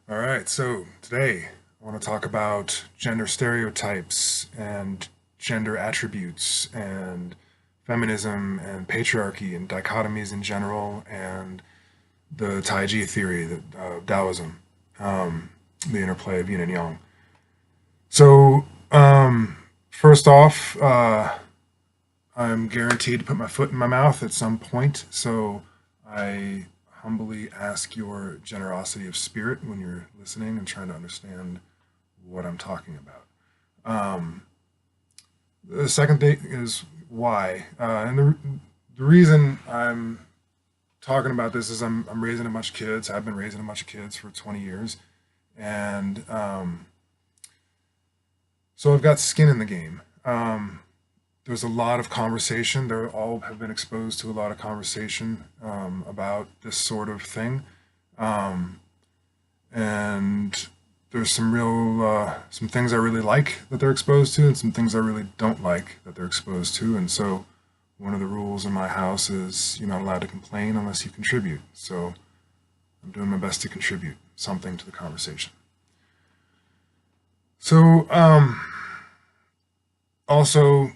All right, so today I want to talk about gender stereotypes and gender attributes and feminism and patriarchy and dichotomies in general and the Taiji theory, Daoism, the interplay of yin and yang. So, first off, I'm guaranteed to put my foot in my mouth at some point, so I humbly ask your generosity of spirit when you're listening and trying to understand what I'm talking about. Um, the second thing is why, and the reason I'm talking about this is I'm raising a bunch of kids. I've been raising a bunch of kids for 20 years, and so I've got skin in the game. There's a lot of conversation. They all have been exposed to a lot of conversation about this sort of thing, um, and there's some things I really like that they're exposed to, and some things I really don't like that they're exposed to. And so, one of the rules in my house is you're not allowed to complain unless you contribute. So, I'm doing my best to contribute something to the conversation. So, also,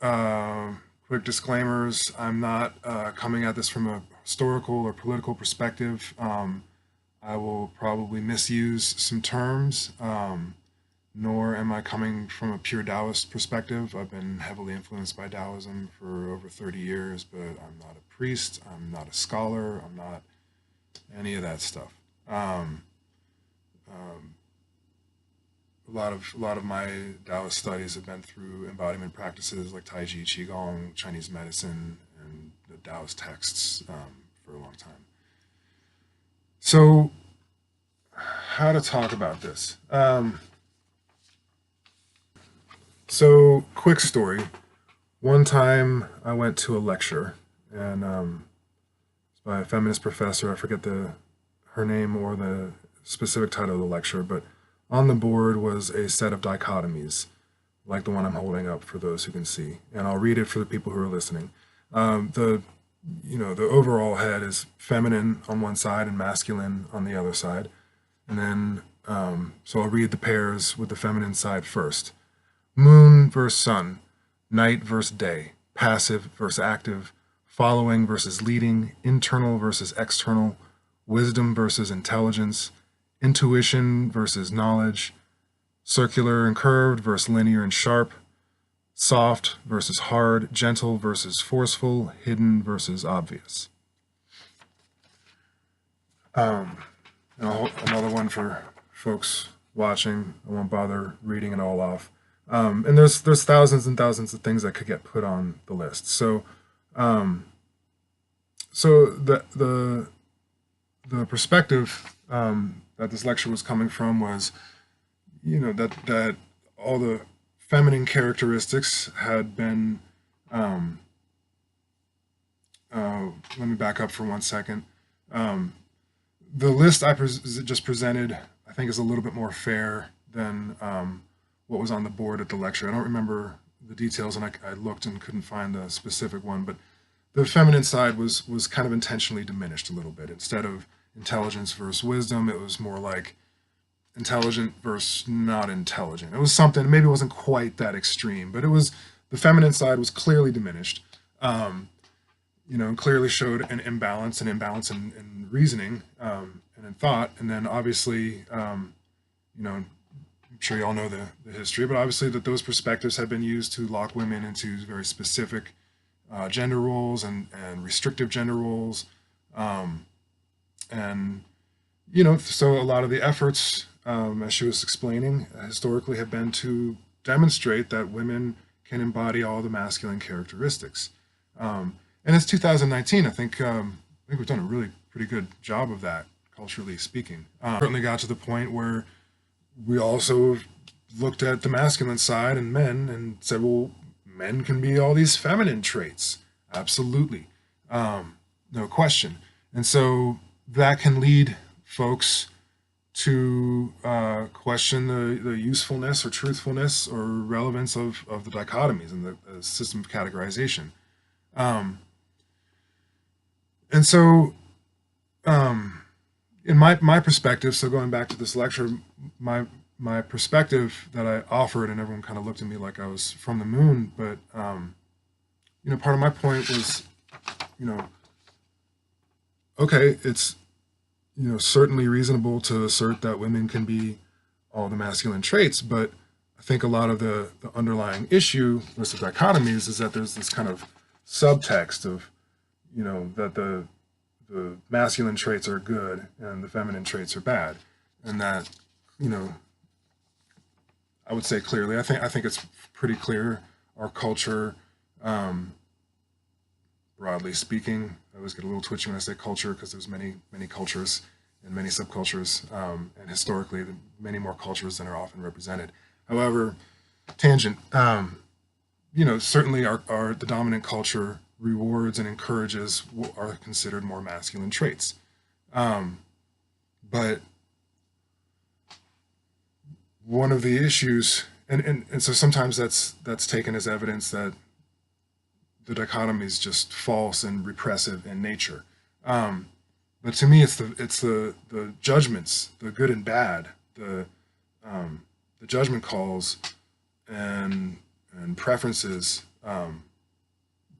Uh, quick disclaimers: I'm not coming at this from a historical or political perspective. I will probably misuse some terms, nor am I coming from a pure Taoist perspective. I've been heavily influenced by Taoism for over 30 years, but I'm not a priest, I'm not a scholar, I'm not any of that stuff. Um, um, a lot of my Taoist studies have been through embodiment practices like Tai Chi, Qigong, Chinese medicine, and the Taoist texts for a long time. So, how to talk about this? So, quick story. One time I went to a lecture, and it's by a feminist professor. I forget the her name or the specific title of the lecture, but on the board was a set of dichotomies, like the one I'm holding up for those who can see. And I'll read it for the people who are listening. The the overall head is feminine on one side and masculine on the other side. And then, so I'll read the pairs with the feminine side first. Moon versus sun, night versus day, passive versus active, following versus leading, internal versus external, wisdom versus intelligence, intuition versus knowledge, circular and curved versus linear and sharp, soft versus hard, gentle versus forceful, hidden versus obvious. Um, Another one for folks watching. I won't bother reading it all off. And there's thousands and thousands of things that could get put on the list. Um, so the perspective that this lecture was coming from was, that all the feminine characteristics had been. Um, Let me back up for 1 second. Um, the list just presented, I think, is a little bit more fair than what was on the board at the lecture. I don't remember the details, and I looked and couldn't find the specific one, but the feminine side was kind of intentionally diminished a little bit. Instead of intelligence versus wisdom, it was more like intelligent versus not intelligent. It was something, maybe it wasn't quite that extreme, but it was, the feminine side was clearly diminished. Um, clearly showed an imbalance in reasoning and in thought. And then obviously, I'm sure you all know the history, but obviously that those perspectives have been used to lock women into very specific gender roles and restrictive gender roles. Um, and, so a lot of the efforts, as she was explaining, historically have been to demonstrate that women can embody all the masculine characteristics. And it's 2019. I think we've done a really pretty good job of that, culturally speaking. Certainly got to the point where we also looked at the masculine side and men and said, well, men can be all these feminine traits. Absolutely. No question. And so that can lead folks to question the usefulness or truthfulness or relevance of the dichotomies and the system of categorization. Um, and so, um, in my perspective, so going back to this lecture, my perspective that I offered, and everyone kind of looked at me like I was from the moon, but part of my point was, you know, okay, it's certainly reasonable to assert that women can be all the masculine traits, but I think a lot of the underlying issue with the dichotomies is that there's this kind of subtext of, that the masculine traits are good and the feminine traits are bad, and that, I would say clearly, I think it's pretty clear our culture, broadly speaking. I always get a little twitchy when I say culture because there's many cultures and many subcultures, and historically many more cultures than are often represented. However, tangent, certainly the dominant culture rewards and encourages what are considered more masculine traits. But one of the issues, and so sometimes that's taken as evidence that the dichotomy is just false and repressive in nature. But to me, it's the judgments, the good and bad, the judgment calls and preferences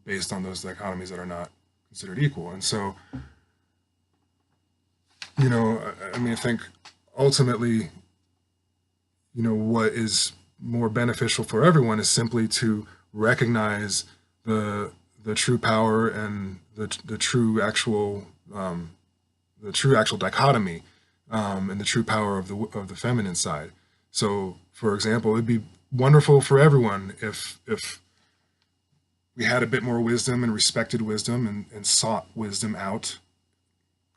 based on those dichotomies that are not considered equal. And so, I think ultimately, what is more beneficial for everyone is simply to recognize the true power and the true actual dichotomy, and the true power of the feminine side. So, for example, it'd be wonderful for everyone if we had a bit more wisdom and respected wisdom and sought wisdom out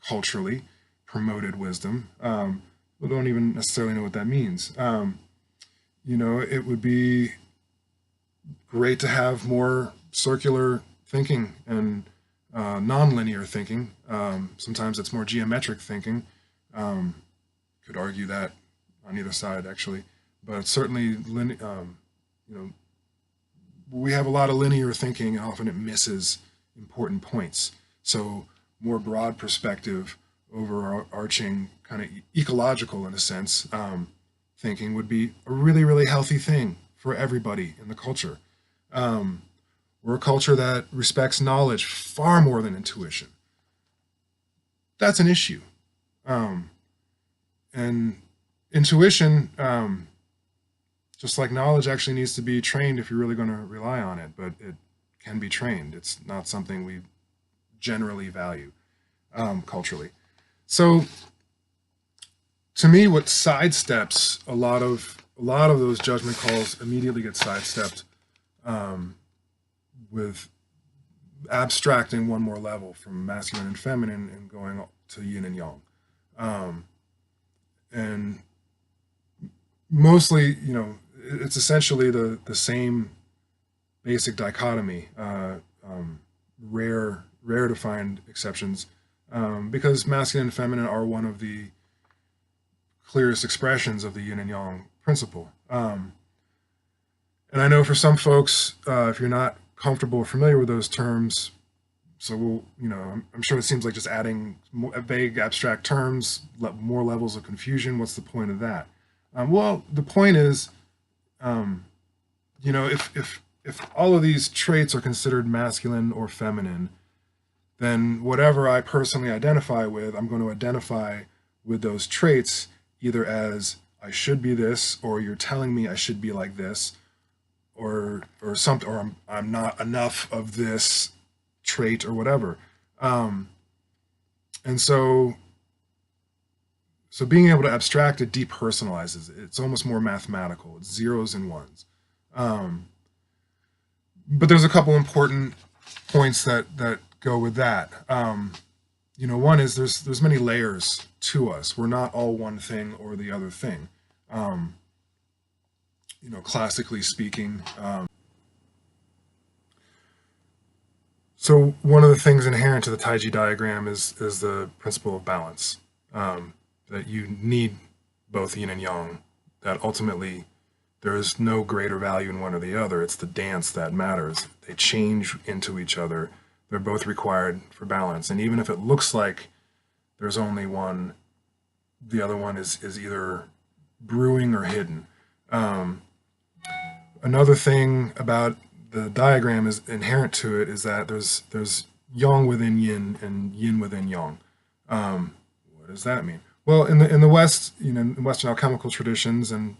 culturally, promoted wisdom. We don't even necessarily know what that means. It would be great to have more circular thinking and non-linear thinking. Sometimes it's more geometric thinking. Could argue that on either side, actually, but certainly, we have a lot of linear thinking, and often it misses important points. So, more broad perspective, overarching, kind of ecological in a sense, thinking would be a really, really healthy thing for everybody in the culture. We're a culture that respects knowledge far more than intuition. That's an issue. And intuition, just like knowledge, actually needs to be trained if you're really going to rely on it, but it can be trained. It's not something we generally value culturally. So, to me, what sidesteps a lot of those judgment calls immediately get sidestepped with abstracting one more level from masculine and feminine and going to yin and yang. And mostly, it's essentially the same basic dichotomy, rare to find exceptions, because masculine and feminine are one of the clearest expressions of the yin and yang principle. And I know for some folks, if you're not comfortable or familiar with those terms, so I'm sure it seems like just adding vague abstract terms, more levels of confusion. What's the point of that? Well, the point is, if all of these traits are considered masculine or feminine, then whatever I personally identify with, I'm going to identify with those traits either as I should be this, or you're telling me I should be like this, or something, or I'm not enough of this trait or whatever. And so being able to abstract it depersonalizes it. It's almost more mathematical. It's zeros and ones. But there's a couple important points that go with that. One is there's many layers to us. We're not all one thing or the other thing. Classically speaking. So one of the things inherent to the Taiji diagram is the principle of balance. That you need both yin and yang. That ultimately there is no greater value in one or the other. It's the dance that matters. They change into each other. They're both required for balance. And even if it looks like there's only one the other one is either brewing or hidden. Um, Another thing about the diagram is inherent to it is that there's yang within yin and yin within yang. What does that mean? Well, in the West, in Western alchemical traditions and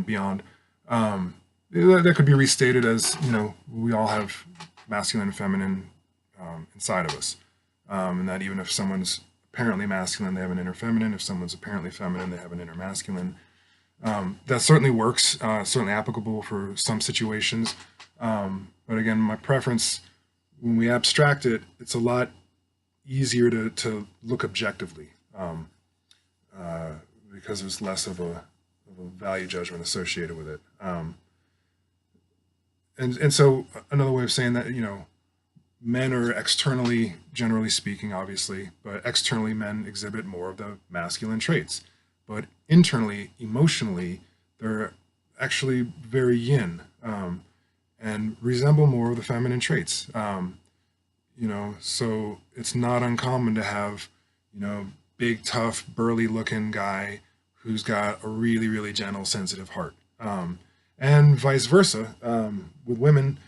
beyond, that could be restated as we all have masculine and feminine inside of us, and that even if someone's apparently masculine, they have an inner feminine. If someone's apparently feminine, they have an inner masculine. That certainly works, certainly applicable for some situations. But again, my preference, when we abstract it, it's a lot easier to look objectively, because there's less of a value judgment associated with it. And so another way of saying that, men are externally, generally speaking, obviously, but externally men exhibit more of the masculine traits. But internally, emotionally, they're actually very yin, and resemble more of the feminine traits. So it's not uncommon to have, big, tough, burly-looking guy who's got a really, really gentle, sensitive heart. And vice versa. With women,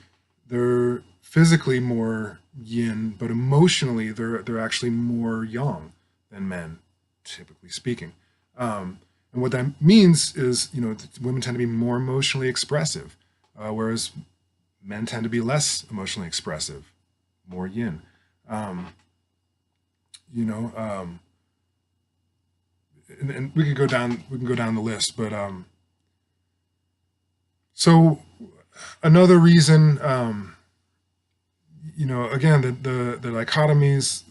they're physically more yin, but emotionally, they're actually more yang than men, typically speaking. And what that means is, women tend to be more emotionally expressive, whereas men tend to be less emotionally expressive, more yin. You know, and we can go down the list, but so another reason, again, the dichotomies,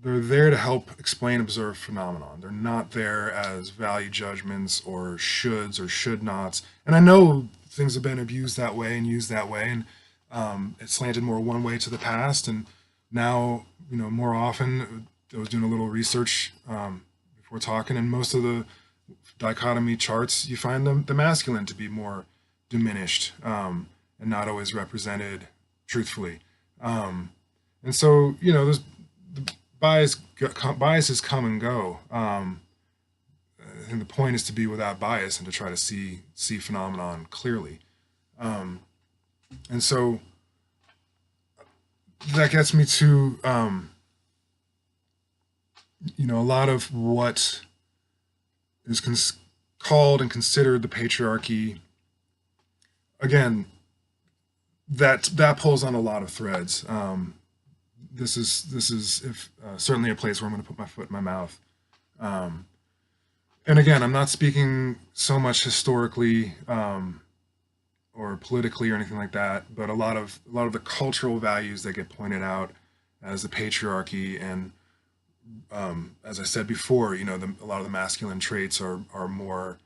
they're there to help explain observed phenomenon. They're not there as value judgments or shoulds or should nots. And I know things have been abused that way and used that way, and it's slanted more one way to the past. And now, more often, I was doing a little research before talking, and most of the dichotomy charts, you find the masculine to be more diminished, and not always represented truthfully. And so, there's biases come and go. I think the point is to be without bias and to try to see phenomenon clearly. And so that gets me to, a lot of what is called and considered the patriarchy. Again, that pulls on a lot of threads. This is certainly a place where I'm going to put my foot in my mouth. And again, I'm not speaking so much historically or politically or anything like that, but a lot of the cultural values that get pointed out as the patriarchy, and as I said before, a lot of the masculine traits are more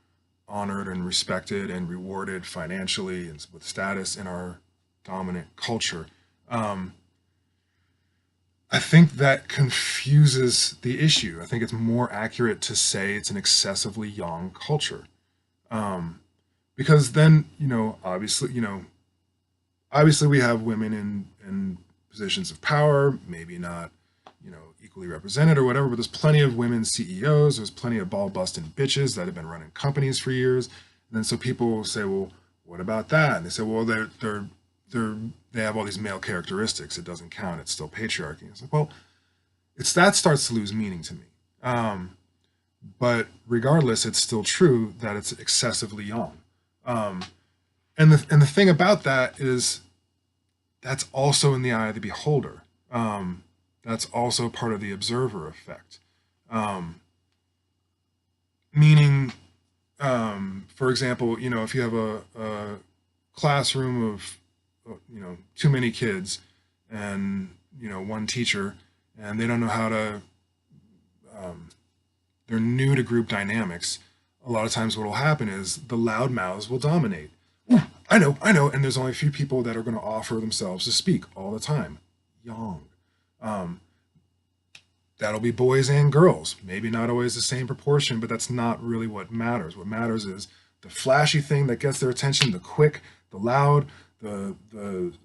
honored and respected and rewarded financially and with status in our dominant culture. I think that confuses the issue. I think it's more accurate to say it's an excessively yang culture. Because then, obviously we have women in positions of power, maybe not, equally represented or whatever, but there's plenty of women CEOs, there's plenty of ball-busting bitches that have been running companies for years. And then so people will say, well, what about that? And they say, well, they have all these male characteristics. It doesn't count. It's still patriarchy. It's like, well, that starts to lose meaning to me. But regardless, it's still true that it's excessively yang. And the thing about that is that's also in the eye of the beholder. That's also part of the observer effect. Meaning, for example, if you have a classroom of too many kids and one teacher, and they don't know how to they're new to group dynamics, a lot of times what will happen is the loud mouths will dominate. Ooh, I know, and there's only a few people that are going to offer themselves to speak all the time. Yang. That'll be boys and girls, maybe not always the same proportion, but that's not really what matters. What matters is the flashy thing that gets their attention, the quick, the loud, the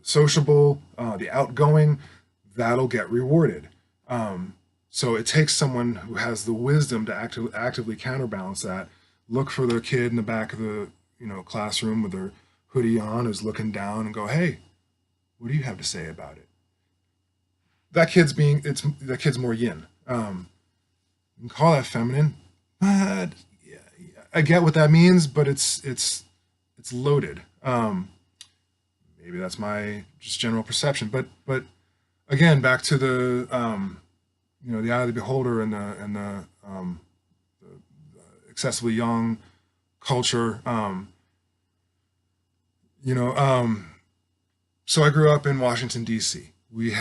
sociable, the outgoing, that'll get rewarded. So it takes someone who has the wisdom to actively counterbalance that. Look for their kid in the back of the classroom with their hoodie on, who's looking down, and go, "Hey, what do you have to say about it?" That kid's more yin. You can call that feminine, but yeah, I get what that means, but it's loaded. Maybe that's my just general perception, but again, back to the the eye of the beholder and the excessively young culture. You know, so I grew up in Washington D.C. We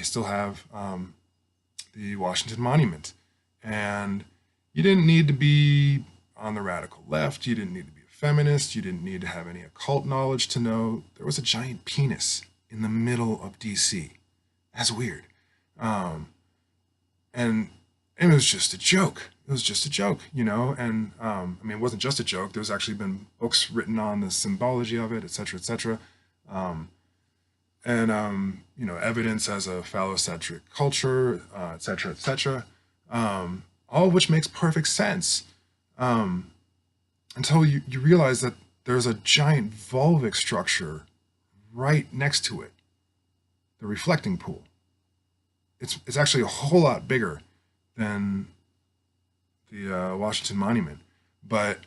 still have the Washington Monument, and you didn't need to be on the radical left. You didn't need to be a feminist. You didn't need to have any occult knowledge to know there was a giant penis in the middle of D.C. That's weird. And it was just a joke. It was just a joke, And I mean, it wasn't just a joke. There's actually been books written on the symbology of it, et cetera, et cetera. Evidence as a phallocentric culture, et cetera, et cetera. All of which makes perfect sense until you realize that there's a giant vulvic structure right next to it, the reflecting pool. It's actually a whole lot bigger than the Washington Monument, but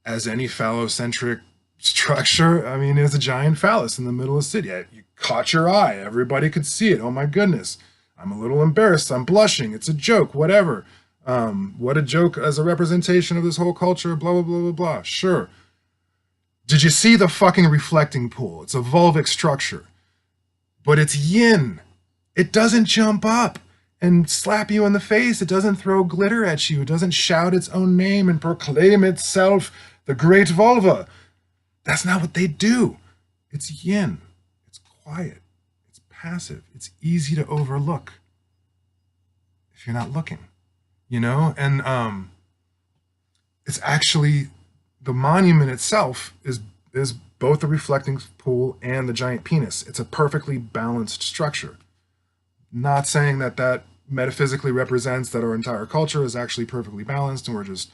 as any phallocentric structure, I mean, there's a giant phallus in the middle of the city. You caught your eye. Everybody could see it. Oh my goodness. I'm a little embarrassed. I'm blushing. It's a joke, whatever. What a joke as a representation of this whole culture, blah, blah, blah, blah, blah. Sure. Did you see the fucking reflecting pool? It's a vulvic structure, but it's yin. It doesn't jump up and slap you in the face. It doesn't throw glitter at you. It doesn't shout its own name and proclaim itself the great vulva. That's not what they do. It's yin. It's quiet. It's passive. It's easy to overlook if you're not looking, And it's actually, the monument itself is both the reflecting pool and the giant penis. It's a perfectly balanced structure. Not saying that metaphysically represents that our entire culture is actually perfectly balanced and we're just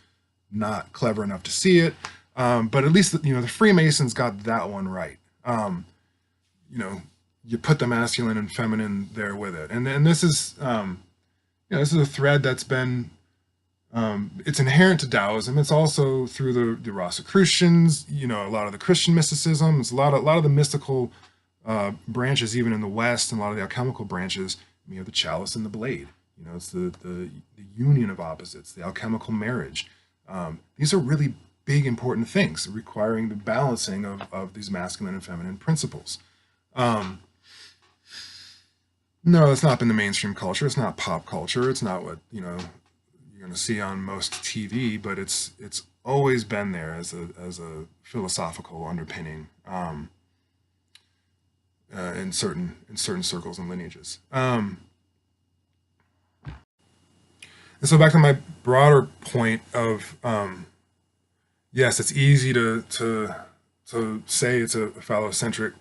not clever enough to see it. But at least, the Freemasons got that one right. You put the masculine and feminine there with it. And this is, this is a thread that's been, it's inherent to Daoism. It's also through the Rosicrucians, a lot of the Christian mysticism. It's a lot of the mystical branches, even in the West, and a lot of the alchemical branches. You have the chalice and the blade. It's the union of opposites, the alchemical marriage. These are really big, important things requiring the balancing of these masculine and feminine principles. No, it's not been the mainstream culture. It's not pop culture. It's not what you're going to see on most TV. But it's always been there as a philosophical underpinning. In certain circles and lineages. And so back to my broader point of, yes, it's easy to say it's a phallocentric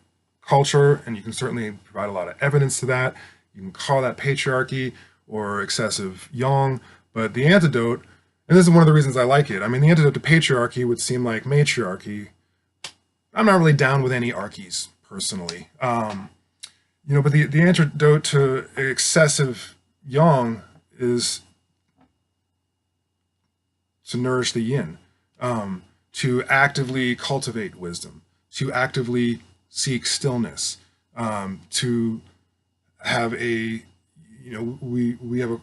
culture, and you can certainly provide a lot of evidence to that. You can call that patriarchy or excessive yang, but the antidote, and this is one of the reasons I like it. I mean, the antidote to patriarchy would seem like matriarchy. I'm not really down with any archies, personally. But the antidote to excessive yang is to nourish the yin, to actively cultivate wisdom, to actively seek stillness, to have we have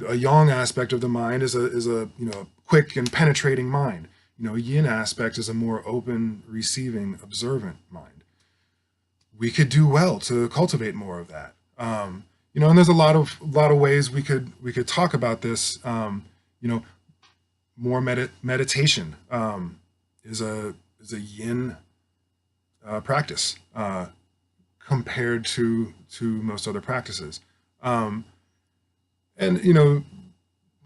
a yang aspect of the mind is a quick and penetrating mind. Yin aspect is a more open, receiving, observant mind. We could do well to cultivate more of that. And there's a lot of ways we could talk about this. More meditation is a yin practice compared to most other practices.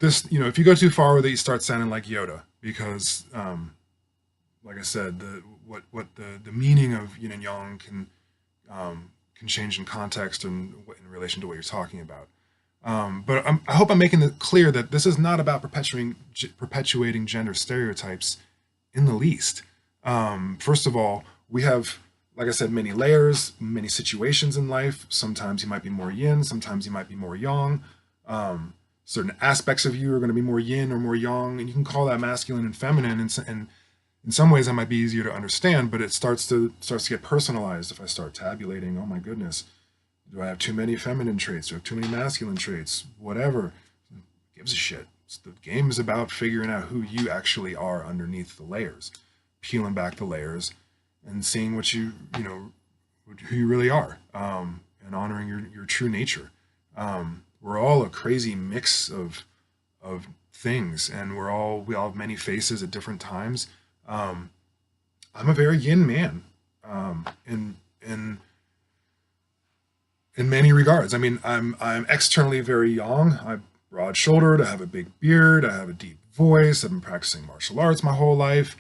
This, if you go too far with it, you start sounding like Yoda, because, like I said, what the meaning of yin and yang can change in context and in relation to what you're talking about. But I hope I'm making it clear that this is not about perpetuating gender stereotypes in the least. First of all, we have, like I said, many layers, many situations in life. Sometimes you might be more yin, sometimes you might be more yang. Certain aspects of you are going to be more yin or more yang, and you can call that masculine and feminine. And in some ways, that might be easier to understand, but it starts to get personalized. If I start tabulating, oh my goodness, do I have too many feminine traits? Do I have too many masculine traits? Whatever, who gives a shit. The game is about figuring out who you actually are underneath the layers, peeling back the layers, and seeing what who you really are, and honoring your true nature. We're all a crazy mix of things, and we all have many faces at different times. I'm a very yin man, in many regards. I mean, I'm externally very yang. I'm broad shouldered. I have a big beard. I have a deep voice. I've been practicing martial arts my whole life.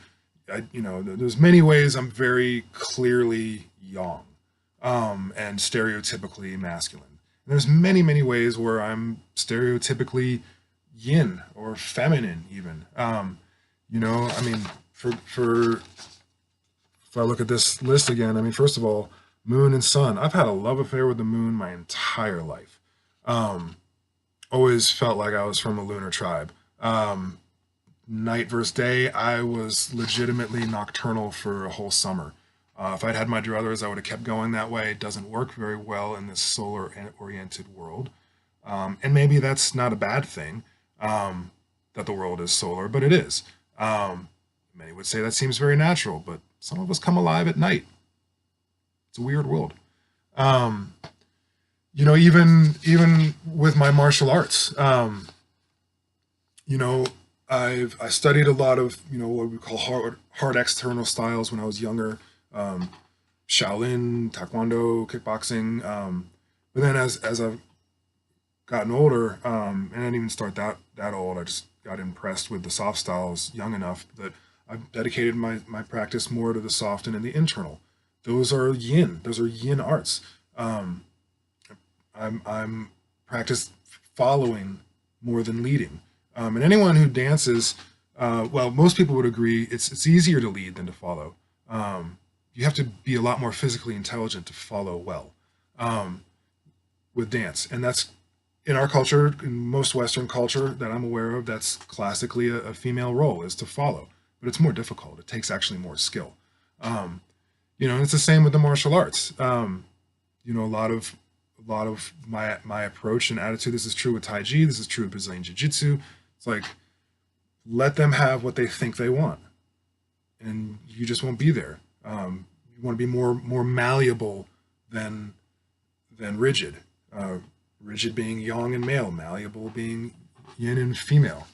There's many ways I'm very clearly yang, and stereotypically masculine. And there's many, many ways where I'm stereotypically yin or feminine even. I mean, if I look at this list again, I mean, first of all, moon and sun. I've had a love affair with the moon my entire life. Always felt like I was from a lunar tribe. Night versus day, I was legitimately nocturnal for a whole summer. If I'd had my druthers, I would have kept going that way. It doesn't work very well in this solar-oriented world. And maybe that's not a bad thing, that the world is solar, but it is. Many would say that seems very natural, but some of us come alive at night. It's a weird world. Even with my martial arts, I studied a lot of what we call hard external styles when I was younger, Shaolin, Taekwondo, kickboxing. But then as I've gotten older, and I didn't even start that old, I just got impressed with the soft styles young enough that I've dedicated my practice more to the soft and in the internal. Those are yin. Those are yin arts. I'm practice following more than leading. And anyone who dances, most people would agree it's easier to lead than to follow. You have to be a lot more physically intelligent to follow well, with dance. And that's, in our culture, in most Western culture that I'm aware of, that's classically a female role, is to follow. But it's more difficult. It takes actually more skill. And it's the same with the martial arts. A lot of my approach and attitude, this is true with Tai Chi, this is true with Brazilian Jiu-Jitsu. It's like, let them have what they think they want, and you just won't be there. You want to be more malleable than rigid. Rigid being yang and male, malleable being yin and female.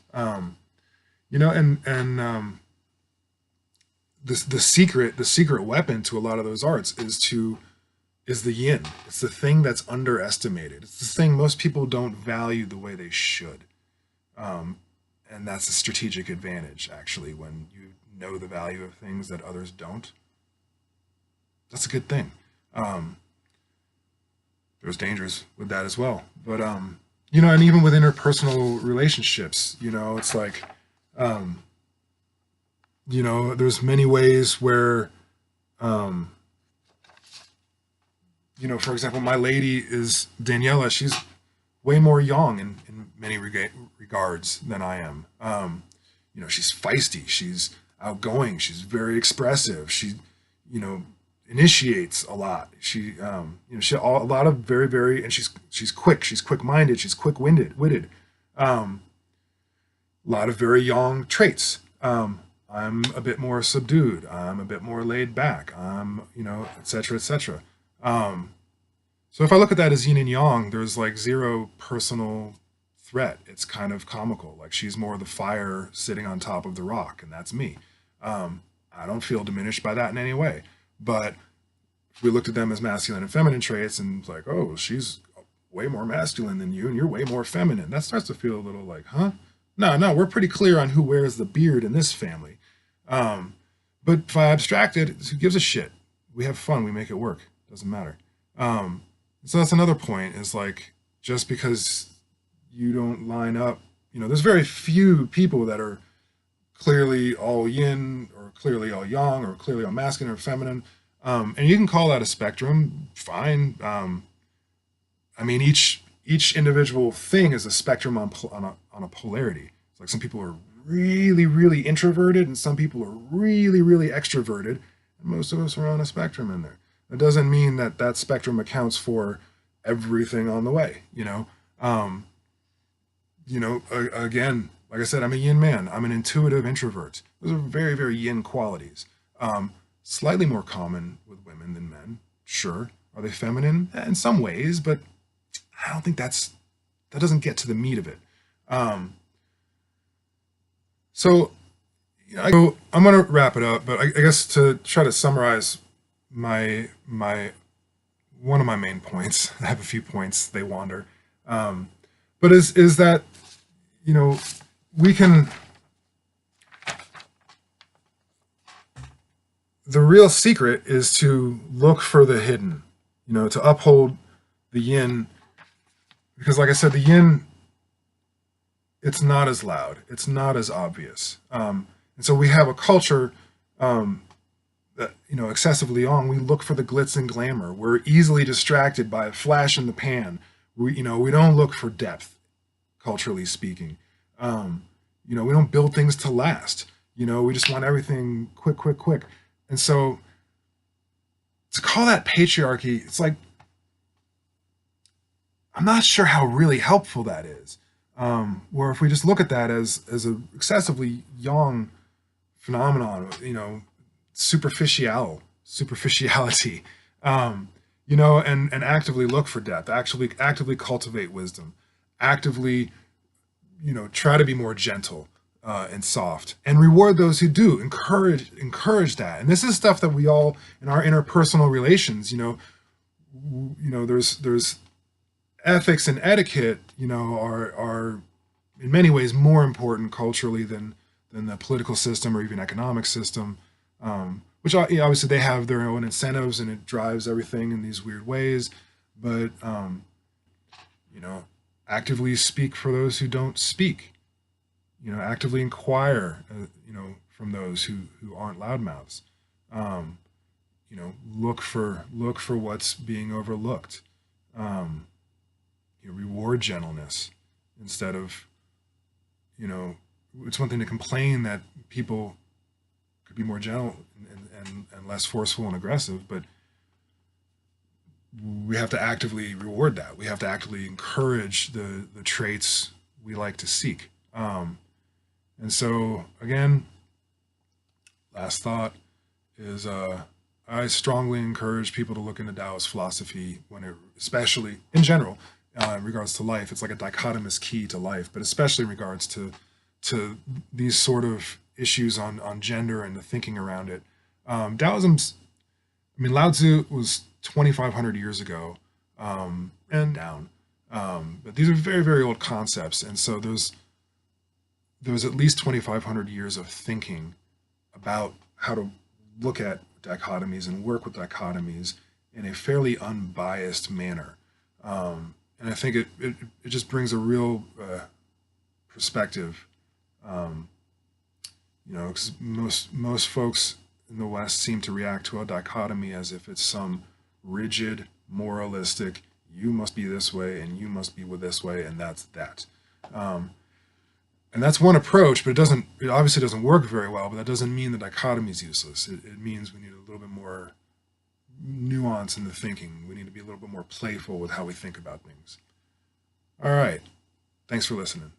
The secret weapon to a lot of those arts is the yin. It's the thing that's underestimated. It's the thing most people don't value the way they should. And that's a strategic advantage, actually, when you know the value of things that others don't. That's a good thing. There's dangers with that as well. But, and even with interpersonal relationships, it's like, there's many ways where, for example, my lady is Daniela. She's way more yang in many regards than I am. She's feisty. She's outgoing. She's very expressive. She, initiates a lot. She, a lot of very, very, and she's quick. She's quick-minded. She's quick-witted. A lot of very yang traits. I'm a bit more subdued. I'm a bit more laid back. I'm, et cetera, et cetera. So if I look at that as yin and yang, there's like zero personal threat. It's kind of comical. Like, she's more the fire sitting on top of the rock, and that's me. I don't feel diminished by that in any way. But if we looked at them as masculine and feminine traits, and it's like, oh, she's way more masculine than you, and you're way more feminine, that starts to feel a little like, huh? No, we're pretty clear on who wears the beard in this family. But if I abstract it, who gives a shit? We have fun. We make it work. Doesn't matter. So that's another point, is like, just because you don't line up, there's very few people that are clearly all yin or clearly all yang or clearly all masculine or feminine. And you can call that a spectrum, fine. I mean, each individual thing is a spectrum on a polarity. It's like some people are really, really introverted and some people are really, really extroverted. And most of us are on a spectrum in there. That doesn't mean that that spectrum accounts for everything on the way, again, like I said, I'm a yin man. I'm an intuitive introvert. Those are very, very yin qualities. Slightly more common with women than men. Sure. Are they feminine? In some ways, but I don't think that doesn't get to the meat of it. So, I'm going to wrap it up, but I guess to try to summarize my one of my main points, I have a few points, they wander, but is that, we can, the real secret is to look for the hidden, to uphold the yin, because like I said, the yin, it's not as loud, it's not as obvious. And so we have a culture that, excessively on, we look for the glitz and glamour. We're easily distracted by a flash in the pan. We don't look for depth, culturally speaking. We don't build things to last. We just want everything quick, quick, quick. And so to call that patriarchy, it's like, I'm not sure how really helpful that is. Or if we just look at that as a excessively young phenomenon, superficiality, and actively look for depth, actively cultivate wisdom, actively, try to be more gentle and soft, and reward those who do. Encourage that. And this is stuff that we all, in our interpersonal relations, there's ethics and etiquette, are in many ways more important culturally than the political system or even economic system, which obviously they have their own incentives and it drives everything in these weird ways. But, actively speak for those who don't speak, actively inquire, from those who aren't loudmouths, look for what's being overlooked, reward gentleness instead of, it's one thing to complain that people could be more gentle and less forceful and aggressive, but we have to actively reward that. We have to actively encourage the traits we like to seek. And so, again, last thought is I strongly encourage people to look into Taoist philosophy especially in general, in regards to life. It's like a dichotomous key to life, but especially in regards to these sort of issues on gender and the thinking around it. Taoism's, Lao Tzu was 2,500 years ago, and down. But these are very, very old concepts, and so there was at least 2,500 years of thinking about how to look at dichotomies and work with dichotomies in a fairly unbiased manner. And I think it just brings a real perspective. Because most folks in the West seem to react to a dichotomy as if it's some rigid, moralistic, you must be this way and you must be with this way, and that's that. And that's one approach, but it obviously doesn't work very well, but that doesn't mean the dichotomy is useless. It means we need a little bit more nuance in the thinking. We need to be a little bit more playful with how we think about things. All right. Thanks for listening.